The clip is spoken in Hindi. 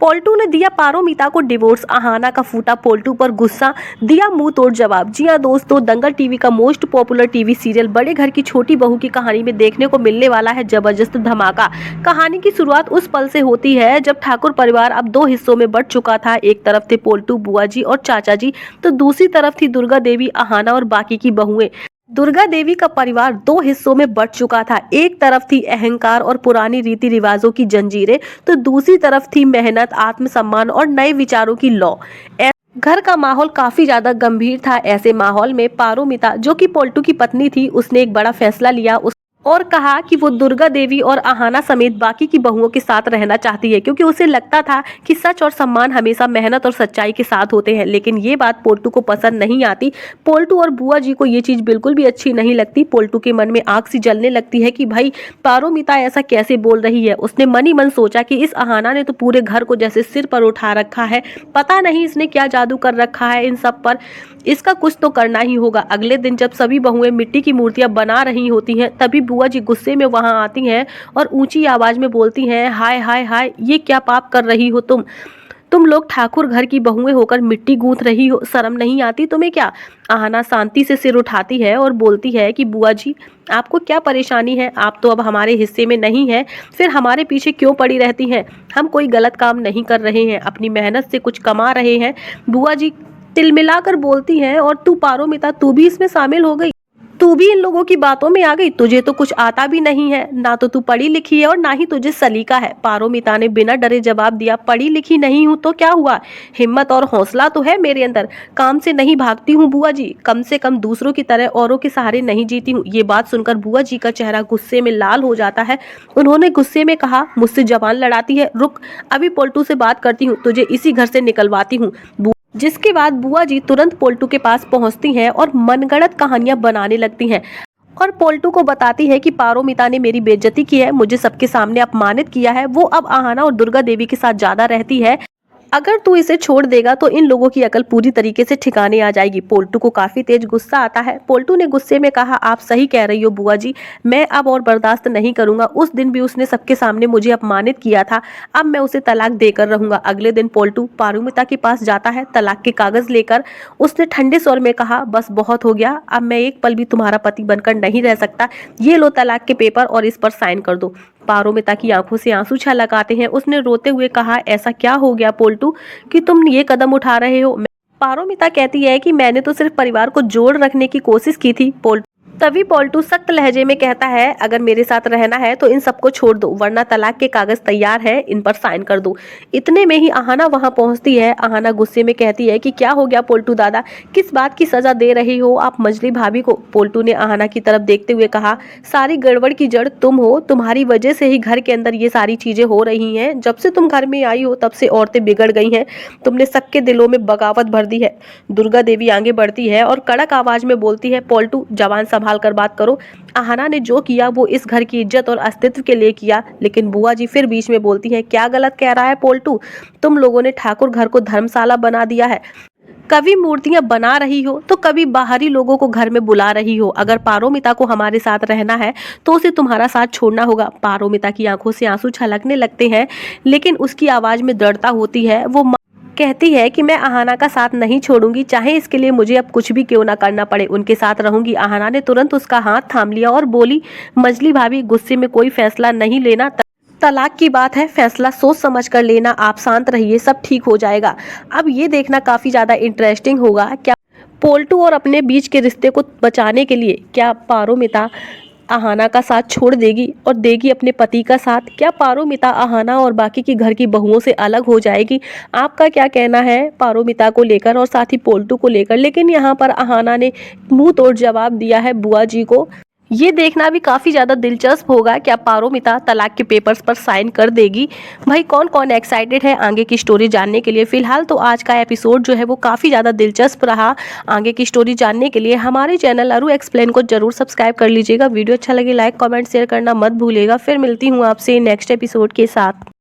पोल्टू ने दिया पारोमिता को डिवोर्स, अहाना का फूटा पोल्टू पर गुस्सा, दिया मुंह तोड़ जवाब। जी हाँ दोस्तों, दंगल टीवी का मोस्ट पॉपुलर टीवी सीरियल बड़े घर की छोटी बहू की कहानी में देखने को मिलने वाला है जबरदस्त धमाका। कहानी की शुरुआत उस पल से होती है जब ठाकुर परिवार अब दो हिस्सों में बंट चुका था। एक तरफ थे पोल्टू बुआ जी और चाचा जी, तो दूसरी तरफ थी दुर्गा देवी, अहाना और बाकी की बहुएं। दुर्गा देवी का परिवार दो हिस्सों में बंट चुका था। एक तरफ थी अहंकार और पुरानी रीति रिवाजों की जंजीरें, तो दूसरी तरफ थी मेहनत, आत्मसम्मान और नए विचारों की लौ। घर का माहौल काफी ज्यादा गंभीर था। ऐसे माहौल में पारोमिता, जो कि पोल्टू की पत्नी थी, उसने एक बड़ा फैसला लिया और कहा कि वो दुर्गा देवी और अहाना समेत बाकी की बहुओं के साथ रहना चाहती है, क्योंकि उसे लगता था कि सच और सम्मान हमेशा मेहनत और सच्चाई के साथ होते हैं। लेकिन ये बात पोल्टू को पसंद नहीं आती। पोल्टू और बुआ जी को ये चीज बिल्कुल भी अच्छी नहीं लगती। पोल्टू के मन में आग सी जलने लगती है कि भाई पारोमिता ऐसा कैसे बोल रही है। उसने मन ही मन सोचा कि इस अहाना ने तो पूरे घर को जैसे सिर पर उठा रखा है, पता नहीं इसने क्या जादू कर रखा है इन सब पर, इसका कुछ तो करना ही होगा। अगले दिन जब सभी बहुएं मिट्टी की मूर्तियां बना रही होती हैं, तभी बुआ जी गुस्से में वहां आती हैं और ऊंची आवाज में बोलती हैं, हाय हाय हाय, ये क्या पाप कर रही हो तुम लोग ठाकुर घर की बहुएं होकर मिट्टी गूंथ रही हो, शर्म नहीं आती तुम्हें क्या। अहाना शांति से सिर उठाती है और बोलती है कि बुआ जी, आपको क्या परेशानी है, आप तो अब हमारे हिस्से में नहीं है, फिर हमारे पीछे क्यों पड़ी रहती हैं। हम कोई गलत काम नहीं कर रहे हैं, अपनी मेहनत से कुछ कमा रहे हैं। बुआ जी तिलमिलाकर बोलती हैं, और तू पारोमिता, तू भी इसमें शामिल हो गई, तू भी इन लोगों की बातों में आ गई, तुझे तो कुछ आता भी नहीं है, ना तो तू पढ़ी लिखी है और ना ही तुझे सलीका है। पारोमिता ने बिना डरे जवाब दिया, पढ़ी लिखी नहीं हूँ तो क्या हुआ, हिम्मत और हौसला तो है मेरे अंदर, काम से नहीं भागती हूँ बुआ जी, कम से कम दूसरों की तरह औरों के सहारे नहीं जीती हूँ। ये बात सुनकर बुआ जी का चेहरा गुस्से में लाल हो जाता है। उन्होंने गुस्से में कहा, मुझसे जबान लड़ाती है, रुक, अभी पोल्टू से बात करती हूँ, तुझे इसी घर से निकलवाती हूँ। जिसके बाद बुआ जी तुरंत पोल्टू के पास पहुंचती हैं और मनगढ़ंत कहानियां बनाने लगती हैं और पोल्टू को बताती है कि पारोमिता ने मेरी बेइज्जती की है, मुझे सबके सामने अपमानित किया है, वो अब अहाना और दुर्गा देवी के साथ ज्यादा रहती है, अगर तू इसे छोड़ देगा तो इन लोगों की अकल पूरी तरीके से ठिकाने आ जाएगी। पोल्टू को काफी तेज गुस्सा आता है। पोल्टू ने गुस्से में कहा, आप सही कह रही हो बुआ जी, मैं अब और बर्दाश्त नहीं करूंगा। उस दिन भी उसने सबके सामने मुझे अपमानित किया था, अब मैं उसे तलाक देकर रहूंगा। अगले दिन पोल्टू पारोमिता के पास जाता है तलाक के कागज लेकर। उसने ठंडे स्वर में कहा, बस बहुत हो गया, अब मैं एक पल भी तुम्हारा पति बनकर नहीं रह सकता, ये लो तलाक के पेपर और इस पर साइन कर दो। पारोमिता की आंखों से आंसू छलक आते हैं। उसने रोते हुए कहा, ऐसा क्या हो गया पोल्टू कि तुम ये कदम उठा रहे हो। पारोमिता कहती है कि मैंने तो सिर्फ परिवार को जोड़ रखने की कोशिश की थी। तभी पोल्टू सख्त लहजे में कहता है, अगर मेरे साथ रहना है तो इन सबको छोड़ दो, वरना तलाक के कागज तैयार है, इन पर साइन कर दो। इतने में ही अहाना वहां पहुंचती है। अहाना गुस्से में कहती है कि क्या हो गया पोल्टू दादा, किस बात की सजा दे रहे हो आप मजली भाभी को। पोल्टू ने अहाना की तरफ देखते हुए कहा, सारी गड़बड़ की जड़ तुम हो, तुम्हारी वजह से ही घर के अंदर ये सारी चीजें हो रही हैं। जब से तुम घर में आई हो तब से औरतें बिगड़ गई हैं, तुमने सबके दिलों में बगावत भर दी है। दुर्गा देवी आगे बढ़ती है और कड़क आवाज में बोलती है, पोल्टू जबान संभाल कर बात करो। अहाना ने जो किया वो इस घर की इज्जत और अस्तित्व के लिए किया। लेकिन बुआ जी फिर बीच में बोलती है, क्या गलत कह रहा है पोल्टू, तुम लोगों ने ठाकुर घर को धर्मशाला बना दिया है, कभी मूर्तियां बना रही हो तो कभी बाहरी लोगों को घर में बुला रही हो। अगर पारोमिता को हमारे साथ रहना है तो उसे तुम्हारा साथ छोड़ना होगा। पारोमिता की आंखों से आंसू छलकने लगते हैं, लेकिन उसकी आवाज में दृढ़ता होती है। वो कहती है कि मैं अहाना का साथ नहीं छोड़ूंगी, चाहे इसके लिए मुझे अब कुछ भी क्यों ना करना पड़े, उनके साथ रहूंगी। अहाना ने तुरंत उसका हाथ थाम लिया और बोली, मजली भाभी, गुस्से में कोई फैसला नहीं लेना, तलाक की बात है, फैसला सोच समझ कर लेना, आप शांत रहिए, सब ठीक हो जाएगा। अब ये देखना काफी ज्यादा इंटरेस्टिंग होगा, क्या पोल्टू और अपने बीच के रिश्ते को बचाने के लिए क्या पारोमिता अहाना का साथ छोड़ देगी और देगी अपने पति का साथ। क्या पारोमिता अहाना और बाकी की घर की बहुओं से अलग हो जाएगी। आपका क्या कहना है पारोमिता को लेकर और साथ ही पोल्टू को लेकर। लेकिन यहाँ पर अहाना ने मुंह तोड़ जवाब दिया है बुआ जी को। ये देखना भी काफ़ी ज़्यादा दिलचस्प होगा, क्या पारोमिता तलाक के पेपर्स पर साइन कर देगी। भाई कौन कौन एक्साइटेड है आगे की स्टोरी जानने के लिए। फिलहाल तो आज का एपिसोड जो है वो काफ़ी ज़्यादा दिलचस्प रहा। आगे की स्टोरी जानने के लिए हमारे चैनल अरु एक्सप्लेन को जरूर सब्सक्राइब कर लीजिएगा। वीडियो अच्छा लगे लाइक कमेंट शेयर करना मत भूलिएगा। फिर मिलती हूँ आपसे नेक्स्ट एपिसोड के साथ।